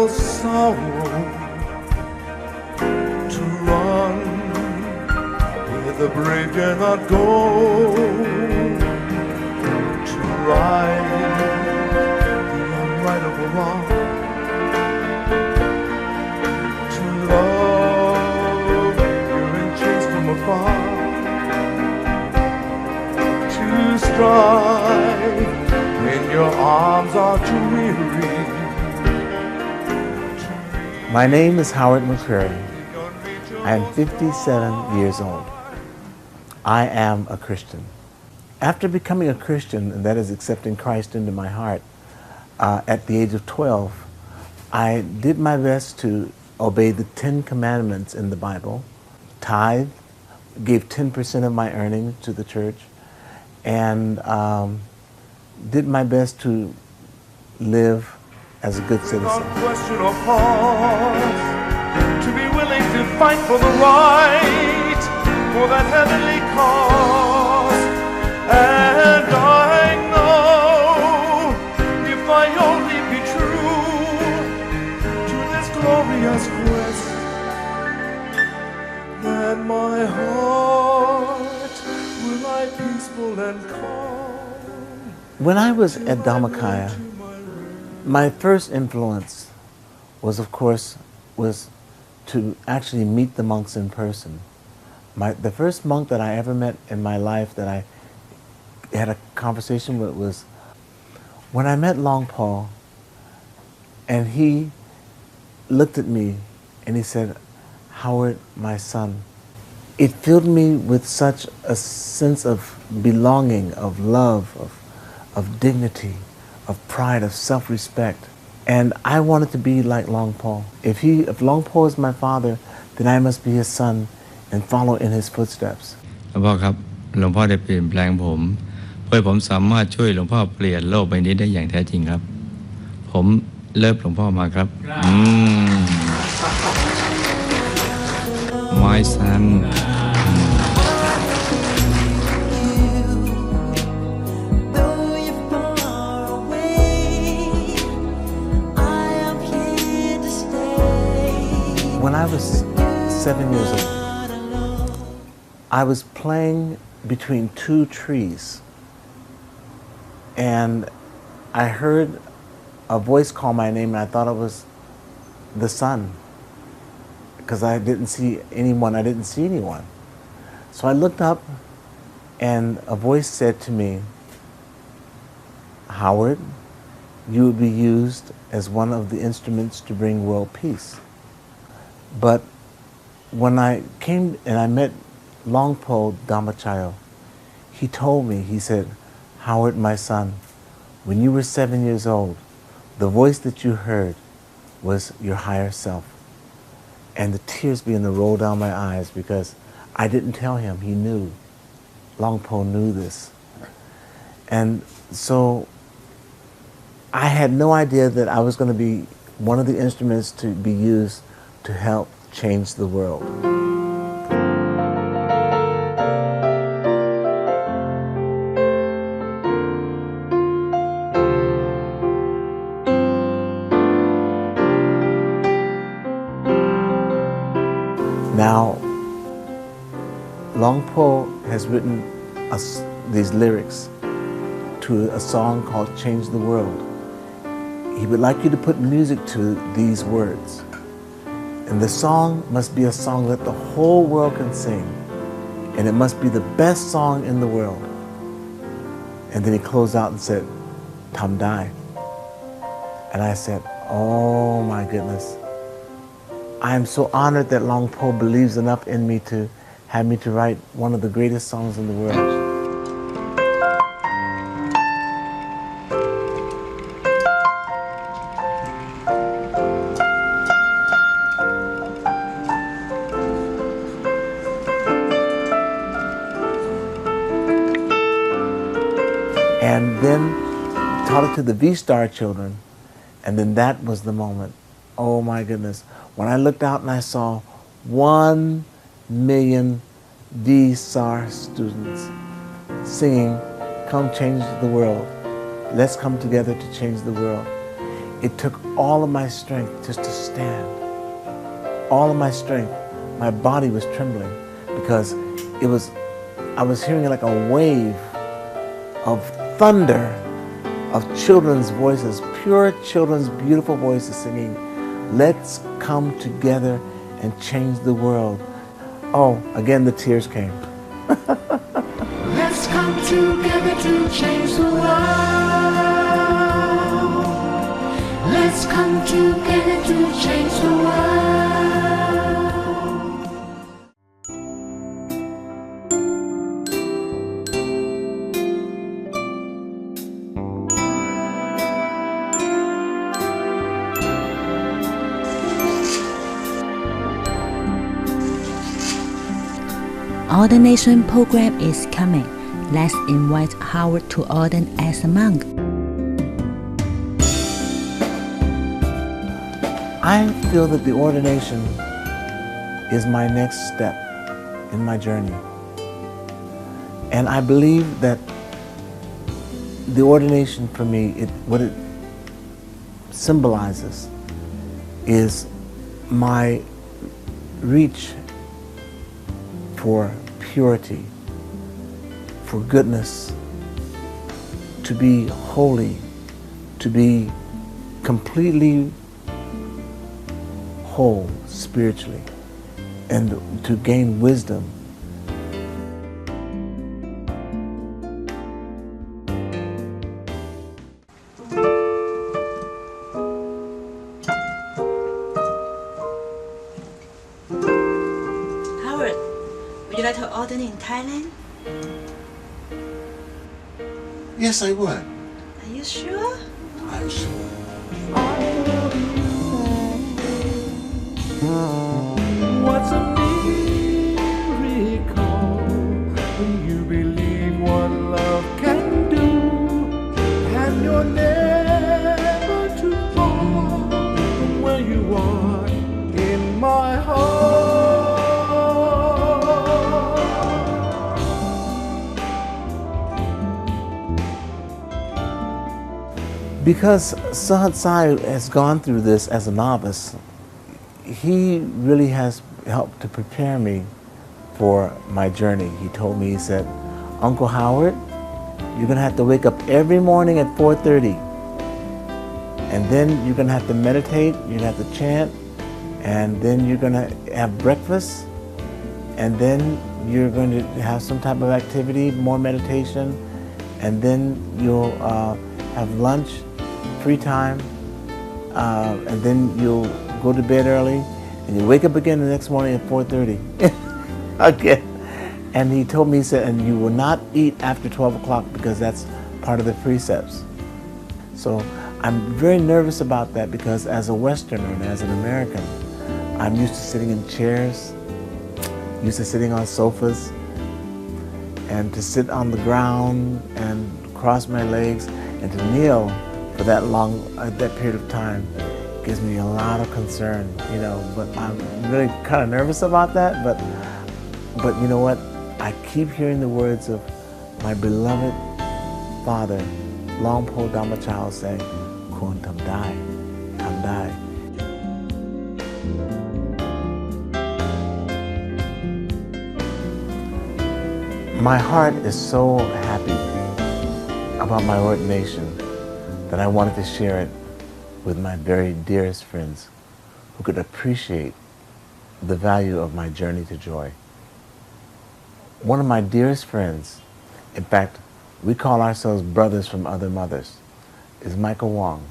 Sorrow to run where the brave dare not go, to right the unrightable wrong, to love you're in chains from afar, to strike when your arms are too weary. My name is Howard McCrary. I am 57 years old. I am a Christian. After becoming a Christian, and that is accepting Christ into my heart, at the age of 12, I did my best to obey the 10 commandments in the Bible, tithe, gave 10% of my earnings to the church, and did my best to live as a good citizen. Without question or pause, to be willing to fight for the right, for that heavenly cause. And I know if I only be true to this glorious quest, that my heart will lie peaceful and calm. When I was at Dhammakaya, my first influence was, of course, to actually meet the monks in person. The first monk that I ever met in my life that I had a conversation with was when I met Long Paul, and he looked at me and he said, "Howard, my son." It filled me with such a sense of belonging, of love, of dignity, of pride, of self-respect. And I wanted to be like Long Paul. If Long Paul is my father, then I must be his son and follow in his footsteps. หลวงพ่อครับหลวงพ่อได้เปลี่ยนแปลงผมเพื่อผมสามารถช่วยหลวงพ่อเปลี่ยนโลกใบนี้ได้อย่างแท้จริงครับผมเลิฟหลวงพ่อมาครับ My son When I was 7 years old, I was playing between two trees, and I heard a voice call my name, and I thought it was the sun, because I didn't see anyone. So I looked up, and a voice said to me, "Howard, you will be used as one of the instruments to bring world peace." But when I came and I met Longpo Dhammachayo, he told me, he said, "Howard, my son, when you were 7 years old, the voice that you heard was your higher self." And the tears began to roll down my eyes because I didn't tell him. He knew. Longpo knew this. And so I had no idea that I was going to be one of the instruments to be used to help change the world. Now, Longpo has written these lyrics to a song called Change the World. He would like you to put music to these words. And the song must be a song that the whole world can sing. And it must be the best song in the world. And then he closed out and said, "Tam Dai." And I said, "Oh my goodness. I am so honored that Longpo believes enough in me to have me to write one of the greatest songs in the world." it to the V-Star children, and then that was the moment. Oh my goodness. When I looked out and I saw 1 million V-Star students singing, "Come change the world. Let's come together to change the world." It took all of my strength just to stand. All of my strength. My body was trembling because I was hearing like a wave of thunder of children's voices, pure children's beautiful voices singing, "Let's come together and change the world." Oh, again the tears came. Let's come together to change the world. Let's come together to change the world. Ordination program is coming. Let's invite Howard to ordain as a monk. I feel that the ordination is my next step in my journey. And I believe that the ordination for me, what it symbolizes is my reach for purity, for goodness, to be holy, to be completely whole spiritually, and to gain wisdom. Howard, would you like to ordain in Thailand? Yes, I would. Are you sure? I'm sure. What's a miracle when you believe what love can do, and you're never too far from where you are in my heart. Because Sahat Sai has gone through this as a novice, he really has helped to prepare me for my journey. He told me, he said, "Uncle Howard, you're going to have to wake up every morning at 4:30. And then you're going to have to meditate, you're going to have to chant, and then you're going to have breakfast, and then you're going to have some type of activity, more meditation, and then you'll have lunch, free time, and then you'll go to bed early, and you wake up again the next morning at 4:30. Again. And he told me, he said, and you will not eat after 12 o'clock because that's part of the precepts. So I'm very nervous about that because as a Westerner and as an American, I'm used to sitting in chairs, used to sitting on sofas, and to sit on the ground and cross my legs and to kneel for that long, that period of time gives me a lot of concern, you know, but I'm really kind of nervous about that, but you know what? I keep hearing the words of my beloved father, Longpo Dhammachow, say, "Kun tam dai, tam dai." My heart is so happy about my ordination that I wanted to share it with my very dearest friends who could appreciate the value of my journey to joy. One of my dearest friends, in fact, we call ourselves brothers from other mothers, is Michael Wong.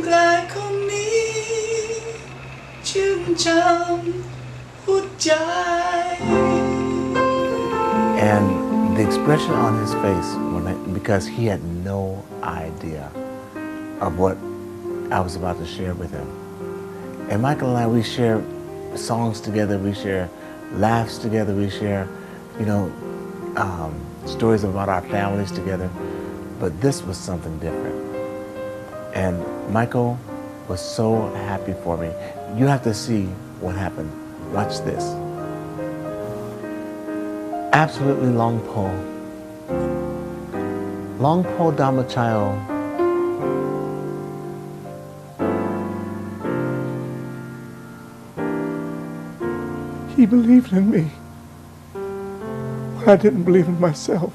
กลางคนนี้ชื่นชมหัวใจ And the expression on his face, because he had no idea of what I was about to share with him. And Michael and I, we share songs together, we share laughs together, we share, stories about our families together. But this was something different. And Michael was so happy for me. You have to see what happened. Watch this. Absolutely long pole. Long pole Dhammachayo. He believed in me when I didn't believe in myself.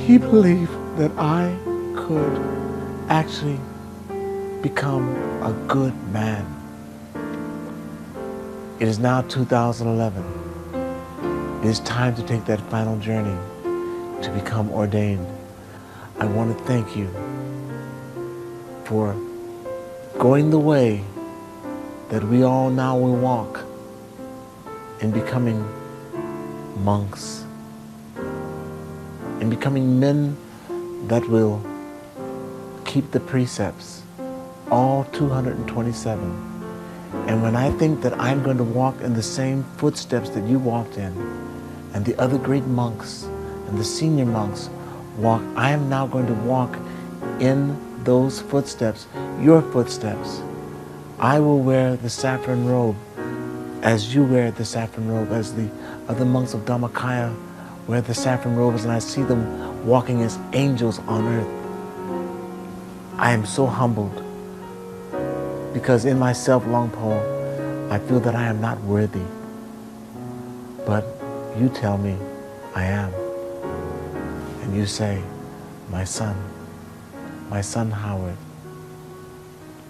He believed that I could actually become a good man. It is now 2011. It is time to take that final journey to become ordained. I want to thank you for going the way that we all now will walk in becoming monks, in becoming men that will keep the precepts, all 227. And when I think that I'm going to walk in the same footsteps that you walked in, and the other great monks and the senior monks walk, I am now going to walk in those footsteps, your footsteps. I will wear the saffron robe as you wear the saffron robe, as the other monks of Dhammakaya wear the saffron robes, and I see them walking as angels on earth. I am so humbled because in myself, Longpo, I feel that I am not worthy. But you tell me I am. And you say, my son Howard,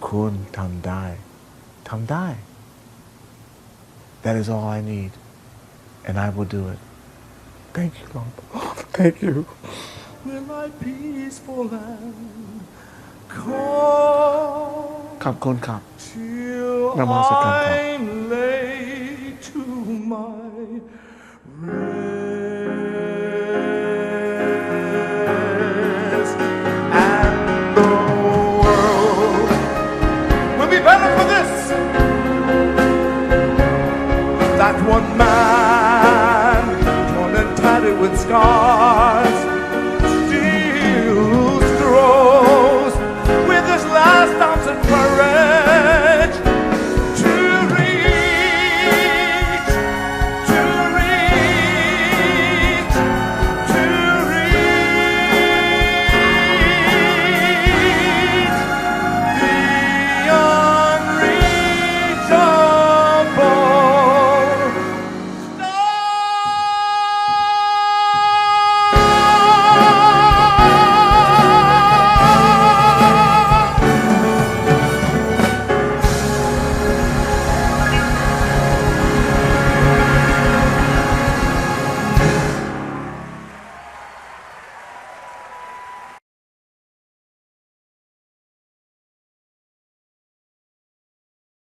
kun tamdai, tamdai. That is all I need, and I will do it. Thank you, Longpo. Thank you. Will my peaceful land call? ขอบคุณครับ นมัสการครับ I lay to my rest, and the world will be better for this. That one man, torn and tattered with scars, still strolls with his last ounce of courage.